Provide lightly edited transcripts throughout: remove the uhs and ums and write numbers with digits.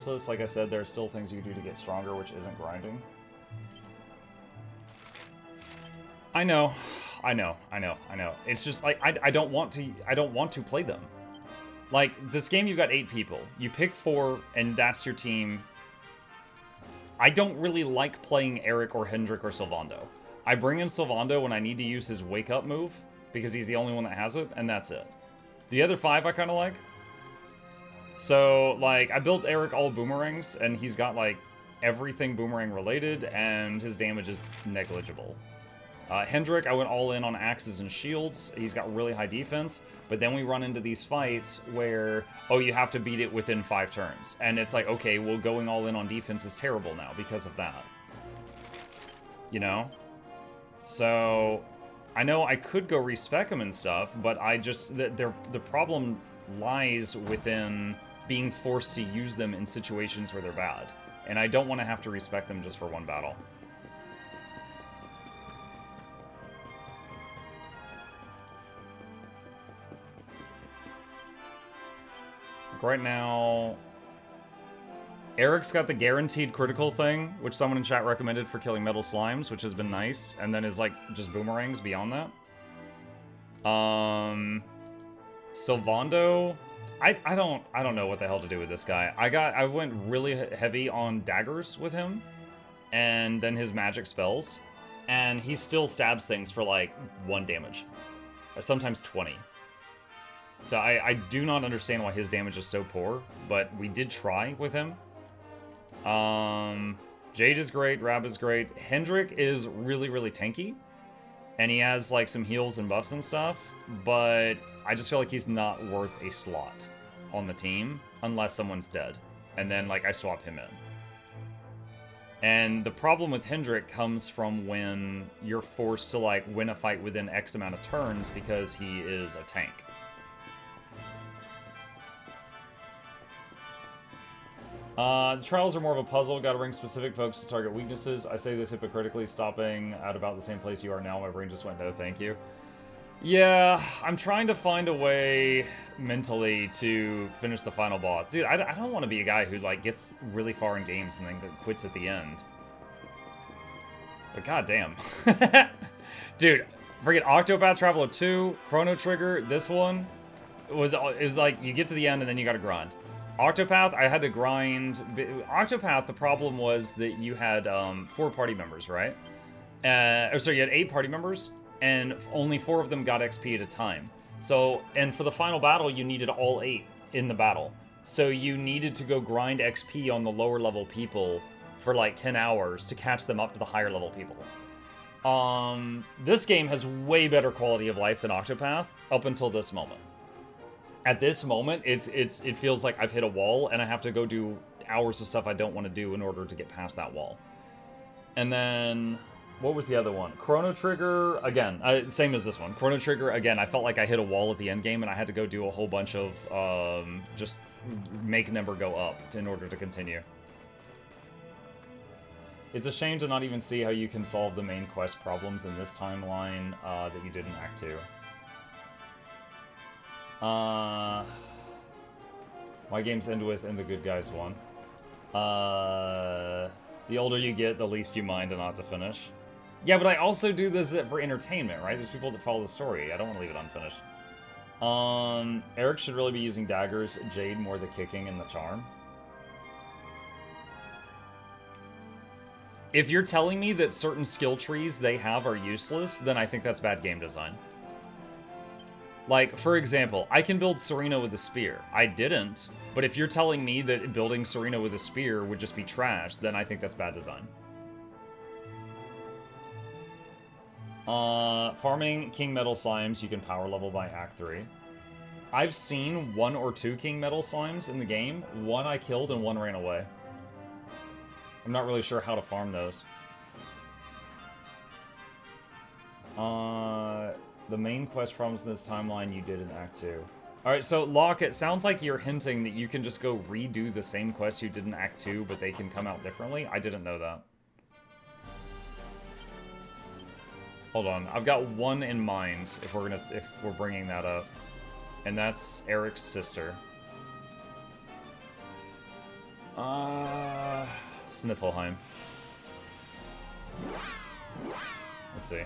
Like I said, there are still things you do to get stronger, which isn't grinding. I know. It's just like I don't want to play them. Like this game, you've got 8 people. You pick 4, and that's your team. I don't really like playing Eric or Hendrik or Sylvando. I bring in Sylvando when I need to use his wake up move because he's the only one that has it, and that's it. The other 5 I kind of like. So, like, I built Eric all boomerangs, and he's got, like, everything boomerang related, and his damage is negligible. Hendrik, I went all in on axes and shields. He's got really high defense, but then we run into these fights where, oh, you have to beat it within 5 turns. And it's like, okay, well, going all in on defense is terrible now because of that. You know? So, I know I could go respec him and stuff, but I just, the problem lies within being forced to use them in situations where they're bad. And I don't want to have to respec them just for one battle. Right now, Eric's got the guaranteed critical thing, which someone in chat recommended for killing metal slimes, which has been nice, and then is like just boomerangs beyond that. Sylvando, I don't know what the hell to do with this guy. I went really heavy on daggers with him, and then his magic spells, and he still stabs things for like 1 damage, or sometimes 20. So I do not understand why his damage is so poor, but we did try with him. Jade is great, Rab is great. Hendrik is really, really tanky, and he has like some heals and buffs and stuff, but I just feel like he's not worth a slot on the team unless someone's dead, and then like I swap him in. And the problem with Hendrik comes from when you're forced to like win a fight within X amount of turns because he is a tank. The trials are more of a puzzle. Gotta bring specific folks to target weaknesses. I say this hypocritically, stopping at about the same place you are now. My brain just went, no, thank you. Yeah, I'm trying to find a way mentally to finish the final boss. Dude, I don't want to be a guy who, like, gets really far in games and then quits at the end. But goddamn. Dude, freaking Octopath Traveler 2, Chrono Trigger, this one, it was like, you get to the end and then you gotta grind. Octopath, I had to grind. Octopath, the problem was that you had 4 party members, right? So you had 8 party members, and only 4 of them got XP at a time. So, and for the final battle, you needed all 8 in the battle. So you needed to go grind XP on the lower level people for like 10 hours to catch them up to the higher level people. This game has way better quality of life than Octopath up until this moment. At this moment, it feels like I've hit a wall, and I have to go do hours of stuff I don't want to do in order to get past that wall. And then, what was the other one? Chrono Trigger, again, same as this one. Chrono Trigger, again, I felt like I hit a wall at the end game, and I had to go do a whole bunch of, just make number go up in order to continue. It's a shame to not even see how you can solve the main quest problems in this timeline that you did in Act 2. My games end with "and the good guys won." The older you get, the least you mind and not to finish. Yeah, but I also do this for entertainment, right? There's people that follow the story. I don't want to leave it unfinished. Eric should really be using daggers, Jade more the kicking and the charm. If you're telling me that certain skill trees they have are useless, then I think that's bad game design. Like, for example, I can build Serena with a spear. I didn't, but if you're telling me that building Serena with a spear would just be trash, then I think that's bad design. Farming King Metal Slimes, you can power level by Act 3. I've seen 1 or 2 King Metal Slimes in the game. 1 I killed and 1 ran away. I'm not really sure how to farm those. The main quest problems in this timeline you did in Act 2. Alright, so Locke, it sounds like you're hinting that you can just go redo the same quest you did in Act 2, but they can come out differently? I didn't know that. Hold on, I've got one in mind if we're bringing that up. And that's Eric's sister. Sniffelheim. Let's see.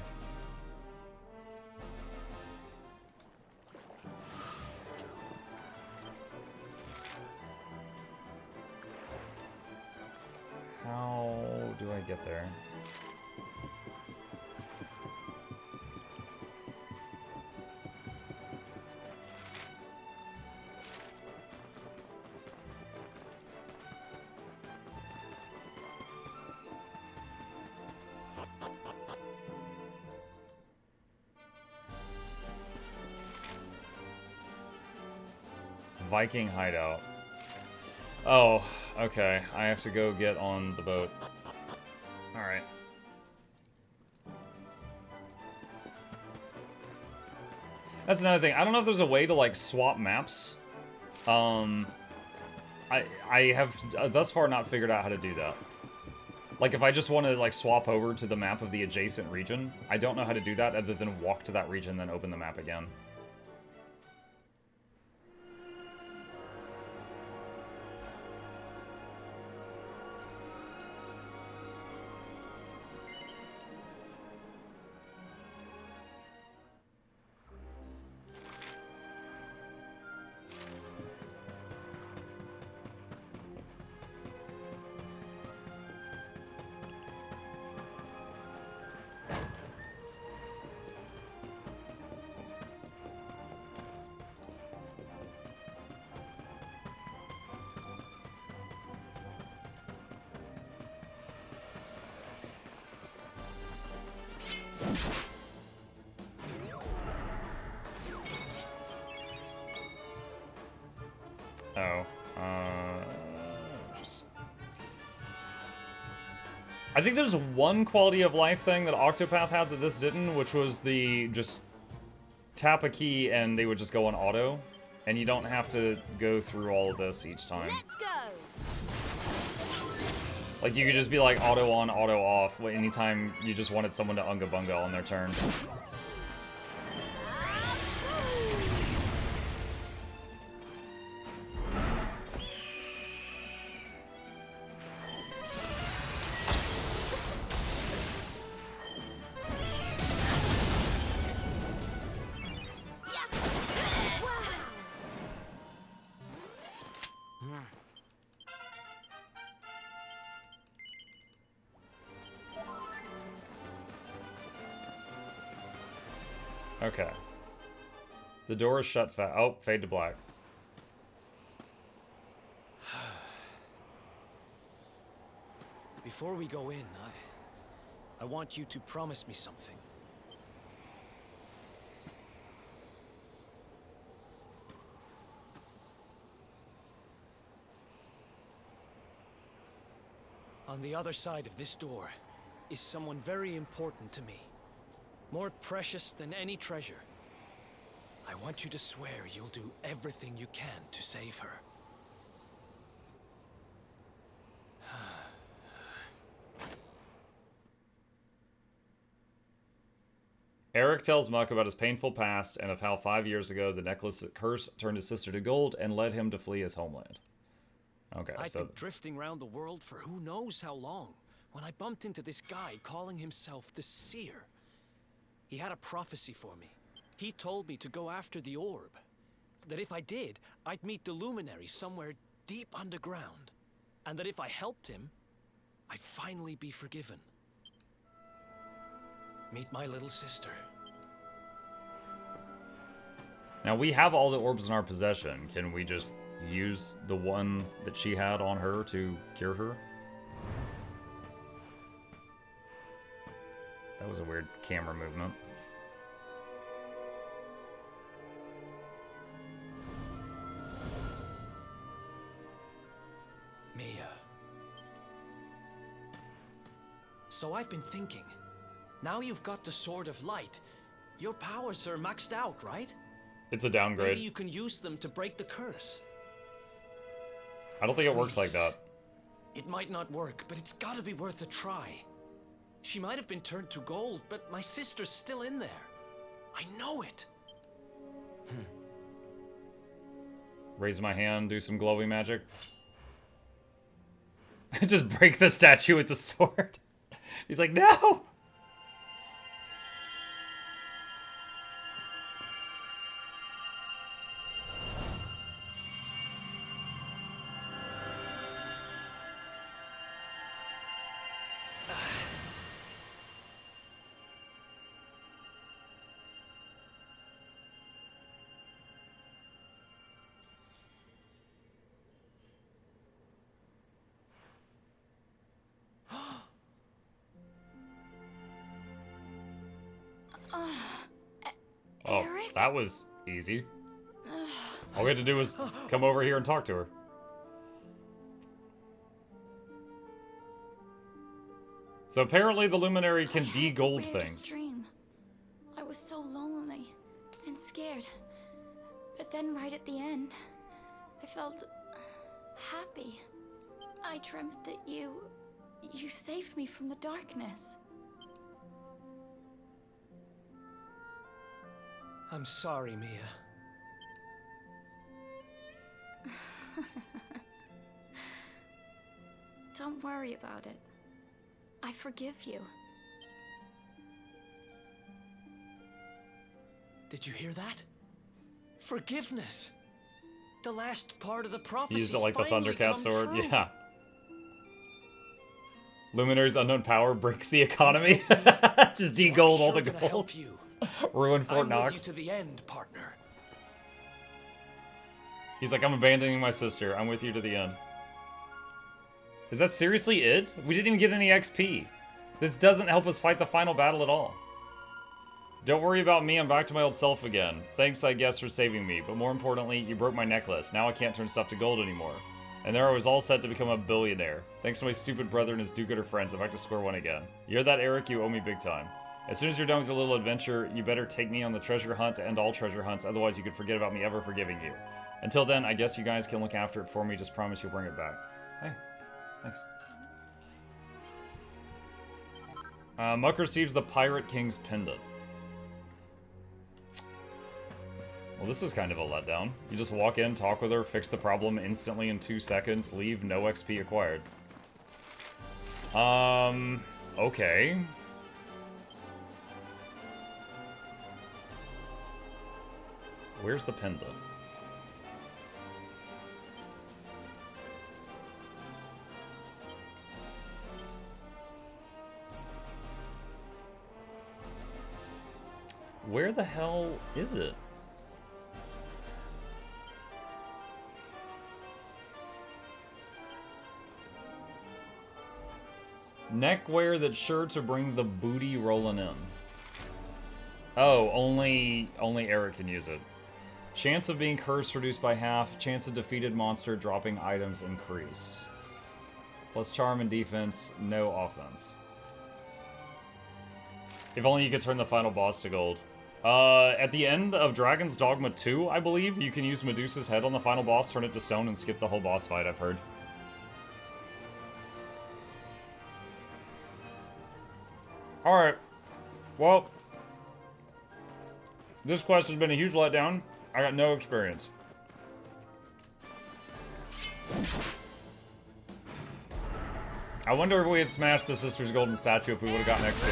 How do I get there? Viking hideout. Oh, okay. I have to go get on the boat. Alright. That's another thing. I don't know if there's a way to, like, swap maps. I have thus far not figured out how to do that. Like, if I just want to, like, swap over to the map of the adjacent region, I don't know how to do that other than walk to that region, then open the map again. Oh, just... I think there's one quality of life thing that Octopath had that this didn't, which was the just tap a key and they would just go on auto, and you don't have to go through all of this each time. Let's go. Like, you could just be like auto on, auto off anytime you just wanted someone to unga bunga on their turn. Okay. The door is shut oh, fade to black. Before we go in, I want you to promise me something. On the other side of this door is someone very important to me. More precious than any treasure. I want you to swear you'll do everything you can to save her. Eric tells Muck about his painful past and of how 5 years ago the necklace curse turned his sister to gold and led him to flee his homeland. Okay, I've been drifting around the world for who knows how long when I bumped into this guy calling himself the Seer. He had a prophecy for me. He told me to go after the orb. That if I did, I'd meet the luminary somewhere deep underground. And that if I helped him, I'd finally be forgiven. Meet my little sister. Now, we have all the orbs in our possession. Can we just use the one that she had on her to cure her? That was a weird camera movement. Mia. So I've been thinking. Now you've got the Sword of Light. Your powers are maxed out, right? It's a downgrade. Maybe you can use them to break the curse. I don't think it works like that. It might not work, but it's gotta be worth a try. She might have been turned to gold, but my sister's still in there. I know it. Raise my hand, do some glowy magic. Just break the statue with the sword. He's like, no! Oh, Eric? that was easy. All we had to do was come over here and talk to her. So apparently the Luminary can de-gold things. Dream. I was so lonely and scared. But then right at the end, I felt happy. I dreamt that you saved me from the darkness. I'm sorry, Mia. Don't worry about it. I forgive you. Did you hear that? Forgiveness. The last part of the He prophecy. used it like the Thundercat sword. True. Yeah. Luminary's unknown power breaks the economy. Just de-gold all the gold. Ruin Fort Knox. With you to the end, partner. He's like, I'm abandoning my sister. I'm with you to the end. Is that seriously it? We didn't even get any XP. This doesn't help us fight the final battle at all. Don't worry about me, I'm back to my old self again. Thanks, I guess, for saving me, but more importantly, you broke my necklace. Now I can't turn stuff to gold anymore. And there I was all set to become a billionaire. Thanks to my stupid brother and his do-gooder friends, I'm back to square one again. You hear that, Eric? You owe me big time. As soon as you're done with your little adventure, you better take me on the treasure hunt to end all treasure hunts, otherwise you could forget about me ever forgiving you. Until then, I guess you guys can look after it for me, just promise you'll bring it back. Hey, thanks. Muck receives the Pirate King's pendant. Well, this was kind of a letdown. You just walk in, talk with her, fix the problem instantly in 2 seconds, leave, no XP acquired. Okay. Where's the pendant? Where the hell is it? Neckwear that's sure to bring the booty rolling in. Oh, only Eric can use it. Chance of being cursed reduced by half. Chance of defeated monster dropping items increased. Plus charm and defense, no offense. If only you could turn the final boss to gold. At the end of Dragon's Dogma 2, I believe, you can use Medusa's head on the final boss, turn it to stone, and skip the whole boss fight, I've heard. Alright. Well, this quest has been a huge letdown. I got no experience. I wonder if we had smashed the Sister's Golden Statue if we would have gotten XP.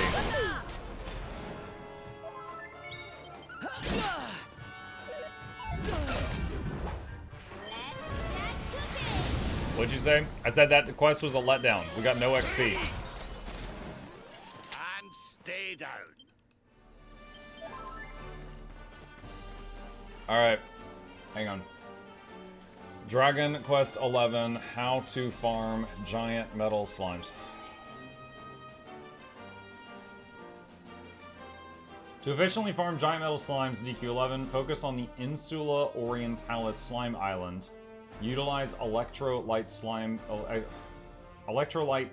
What'd you say? I said that the quest was a letdown. We got no XP. And stay down. Alright. Hang on. Dragon Quest 11, how to farm giant metal slimes. To efficiently farm giant metal slimes in DQ11, focus on the Insula Orientalis slime island. Utilize electrolyte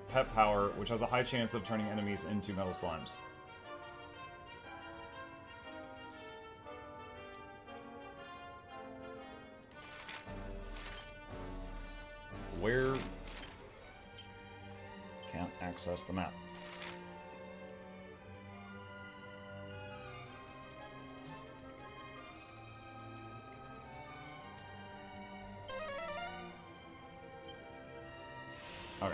pet power, which has a high chance of turning enemies into metal slimes. Where? Can't access the map. Okay.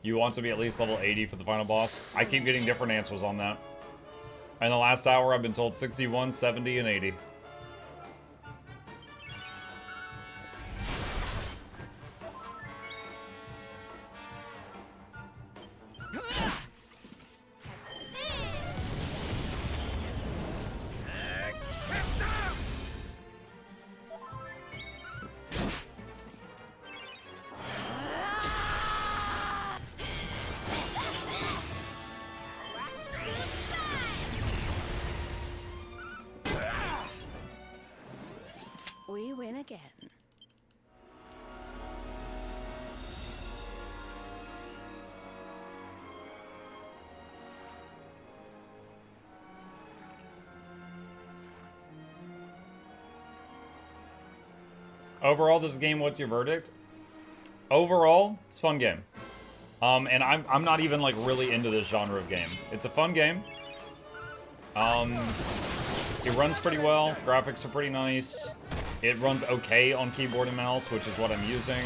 You want to be at least level 80 for the final boss? I keep getting different answers on that. In the last hour, I've been told 61, 70, and 80. We win again. Overall, this game, what's your verdict? Overall, it's a fun game. And I'm not even like really into this genre of game. It's a fun game. It runs pretty well. Graphics are pretty nice. It runs okay on keyboard and mouse, which is what I'm using.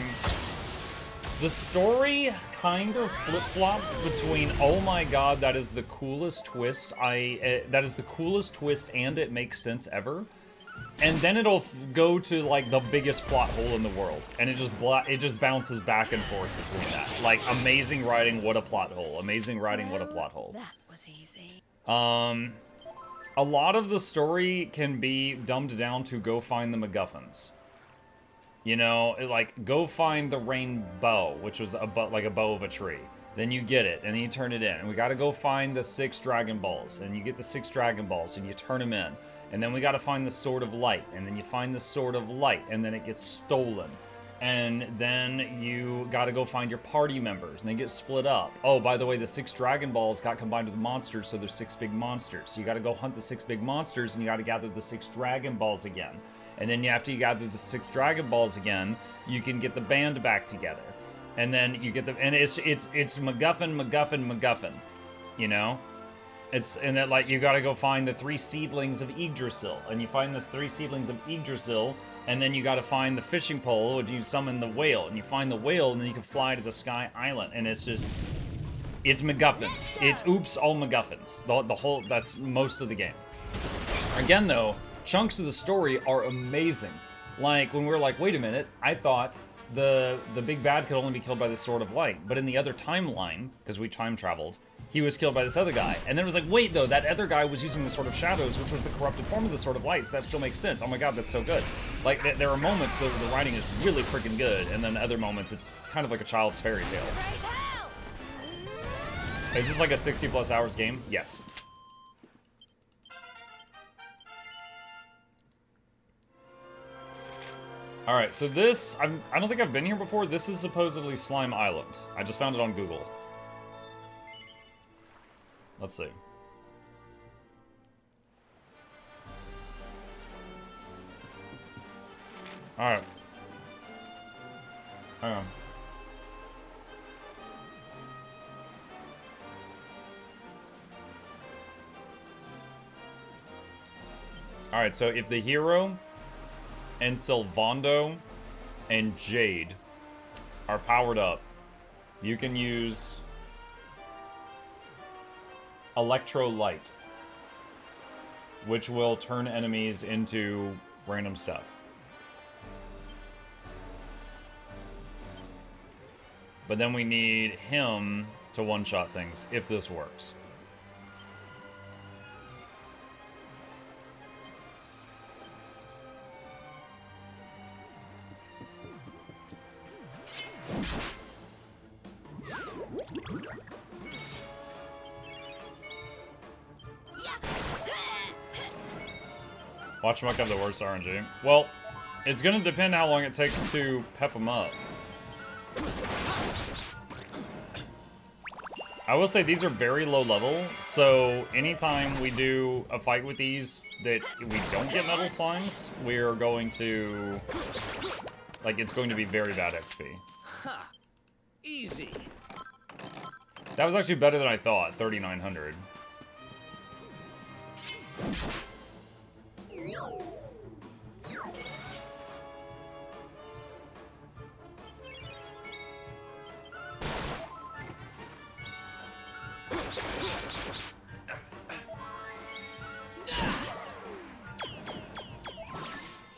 The story kind of flip-flops between, oh my god, that is the coolest twist that is the coolest twist and it makes sense ever. And then it'll go to like the biggest plot hole in the world, and it just bounces back and forth between that. Like amazing writing, what a plot hole. Amazing writing, what a plot hole. That was easy. A lot of the story can be dumbed down to go find the MacGuffins. You know, like go find the rainbow, which was like a bow of a tree. Then you get it, and then you turn it in. And we got to go find the 6 Dragon Balls, and you get the 6 Dragon Balls, and you turn them in. And then we got to find the Sword of Light, and then you find the Sword of Light, and then it gets stolen. And then you got to go find your party members, and they get split up. Oh, by the way, the 6 Dragon Balls got combined with monsters, so there's 6 big monsters. So you got to go hunt the 6 big monsters, and you got to gather the 6 Dragon Balls again. And then after you gather the 6 Dragon Balls again, you can get the band back together. And then you get the, and it's MacGuffin, you know? And that, like, you gotta go find the 3 seedlings of Yggdrasil, and you find the 3 seedlings of Yggdrasil, and then you gotta find the fishing pole, and you summon the whale, and you find the whale, and then you can fly to the Sky Island, and it's just, it's MacGuffins. It's oops, all MacGuffins. The whole, that's most of the game. Again, though, chunks of the story are amazing. Like, when we're like, wait a minute, I thought the big bad could only be killed by the Sword of Light, but in the other timeline, because we time traveled, he was killed by this other guy. And then it was like, wait, though, that other guy was using the Sword of Shadows, which was the corrupted form of the Sword of Light, so that still makes sense. Oh my god, that's so good. Like, there are moments that the writing is really freaking good, and then other moments it's kind of like a child's fairy tale. Is this like a 60+ hours game? Yes. Alright, so this, I don't think I've been here before. This is supposedly Slime Island. I just found it on Google. Let's see. Alright. Hang on. Alright, so if the hero and Sylvando and Jade are powered up, you can use Electro Light, which will turn enemies into random stuff. But then we need him to one-shot things, if this works. Watchmuck have the worst RNG. Well, it's gonna depend how long it takes to pep them up. I will say these are very low level, so anytime we do a fight with these that we don't get metal slimes, we're going to, like, it's going to be very bad XP. Ha! Easy. That was actually better than I thought, 3,900.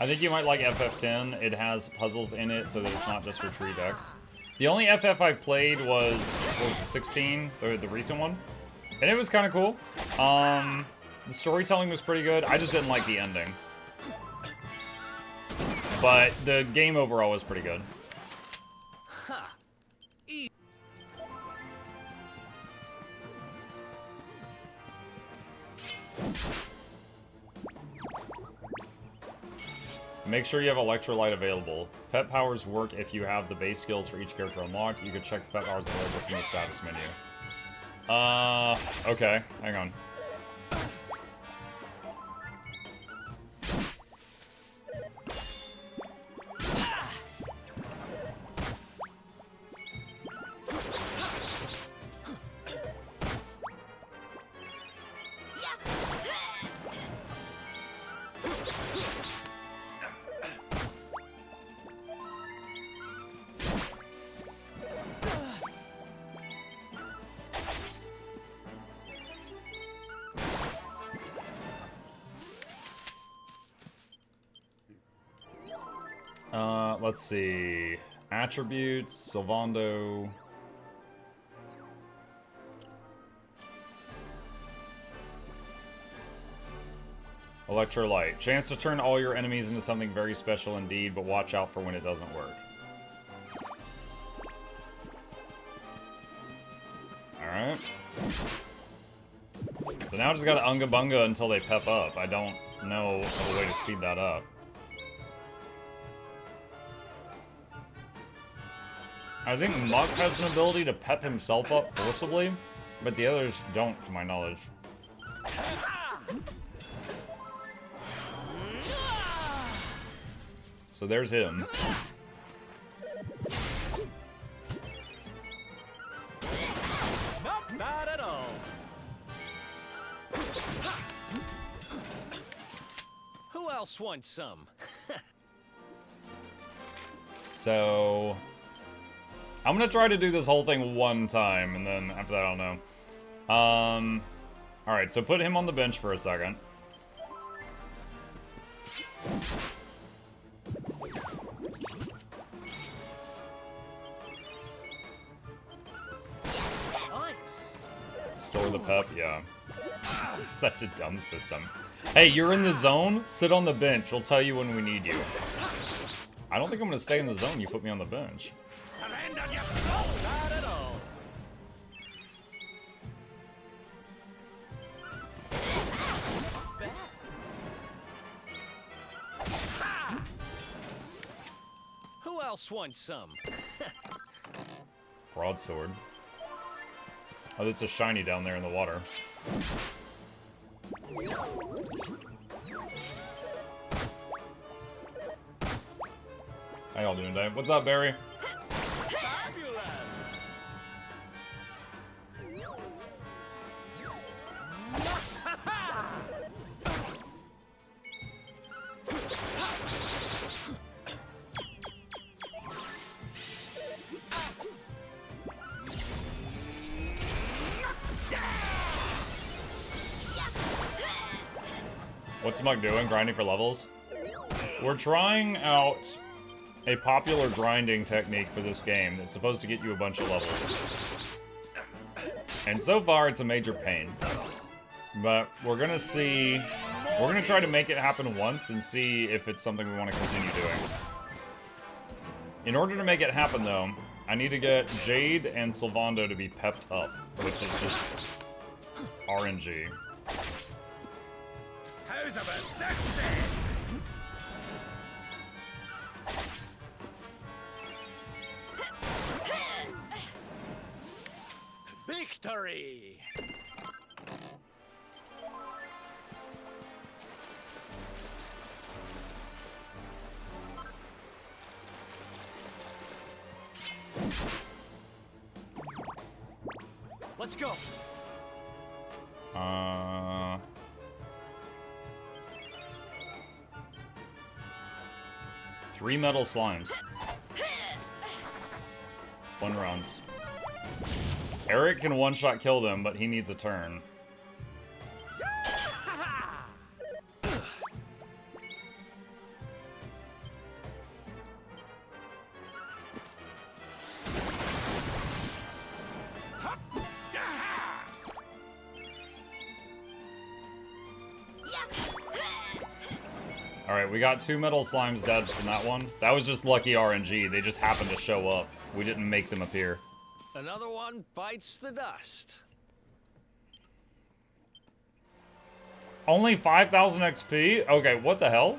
I think you might like FF10. It has puzzles in it so that it's not just for tree decks. The only FF I've played was, what was it, 16? The recent one? And it was kind of cool. The storytelling was pretty good. I just didn't like the ending. But the game overall was pretty good. Make sure you have electrolyte available. Pet powers work if you have the base skills for each character unlocked. You can check the pet powers available from the status menu. Okay, hang on. Let's see. Attributes, Sylvando. Electrolyte. Chance to turn all your enemies into something very special indeed, but watch out for when it doesn't work. Alright. So now I just gotta Unga Bunga until they pep up. I don't know of a way to speed that up. I think Muck has an ability to pep himself up forcibly, but the others don't, to my knowledge. So there's him. Not bad at all. Who else wants some? So I'm gonna try to do this whole thing one time, and then after that, I don't know. Alright, so put him on the bench for a second. Nice. Store the pep, yeah. Such a dumb system. Hey, you're in the zone? Sit on the bench. We'll tell you when we need you. I don't think I'm gonna stay in the zone. You put me on the bench. Surrender your soul. Not at all. Who else wants some? Broadsword. Oh, there's a shiny down there in the water. How y'all doing today? What's up, Barry? What's Mug doing? Grinding for levels? We're trying out a popular grinding technique for this game that's supposed to get you a bunch of levels. And so far, it's a major pain. But we're gonna see... We're gonna try to make it happen once and see if it's something we want to continue doing. In order to make it happen, though, I need to get Jade and Sylvando to be pepped up, which is just RNG. How's about this then? Victory! Let's go. 3 metal slimes. 1 rounds. Eric can one-shot kill them, but he needs a turn. Alright, we got 2 metal slimes dead from that one. That was just lucky RNG. They just happened to show up. We didn't make them appear. Another one bites the dust. Only 5,000 XP? Okay, what the hell?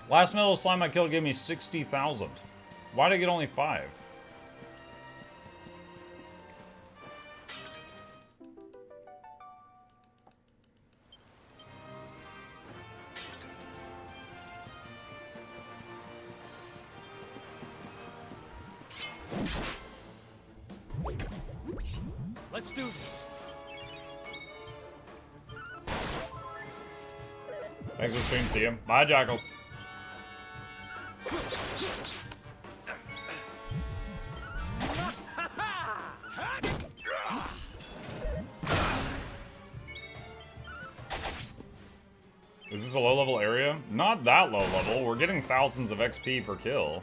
Last metal slime I killed gave me 60,000. Why did I get only 5? Let's do this. Thanks for stream, see you. Bye, Jackals. Is this a low-level area? Not that low-level. We're getting thousands of XP per kill.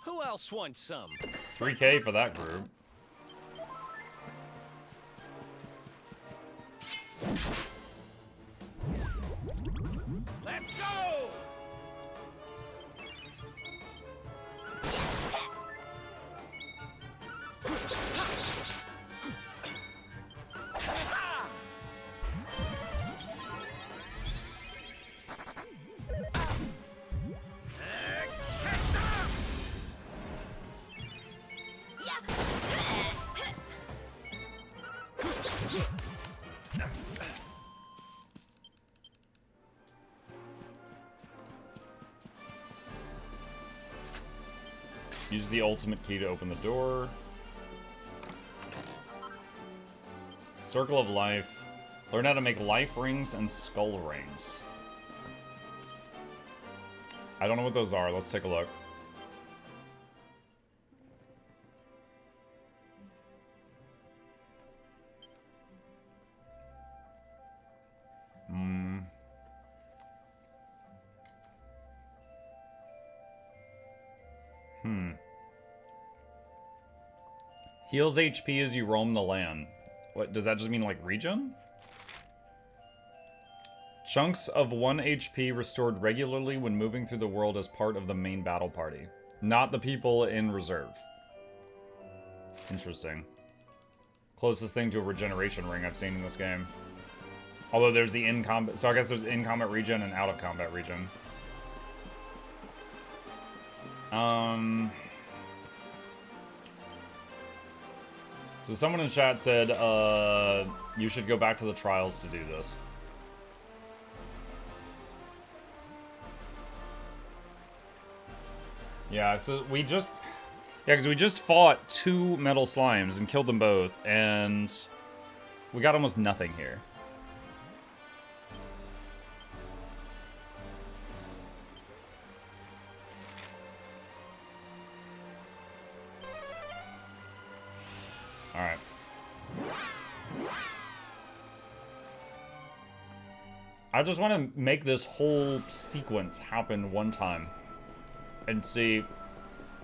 Who else wants some? 3K for that group. Let's go! Use the ultimate key to open the door. Circle of life. Learn how to make life rings and skull rings. I don't know what those are. Let's take a look. Heals HP as you roam the land. What, does that just mean like regen? Chunks of 1 HP restored regularly when moving through the world as part of the main battle party. Not the people in reserve. Interesting. Closest thing to a regeneration ring I've seen in this game. Although there's the in-combat... So I guess there's in-combat regen and out-of-combat regen. So someone in chat said, you should go back to the trials to do this. Yeah, so we just... Yeah, because we just fought 2 metal slimes and killed them both, and we got almost nothing here. Alright. I just want to make this whole sequence happen one time. And see...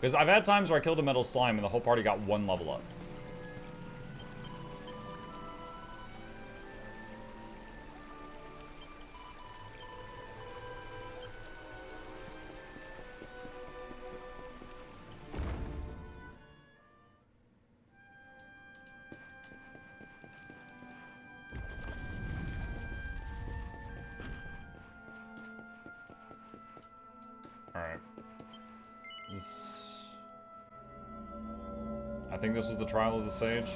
Because I've had times where I killed a metal slime and the whole party got 1 level up. Alright. I think this was the trial of the sage.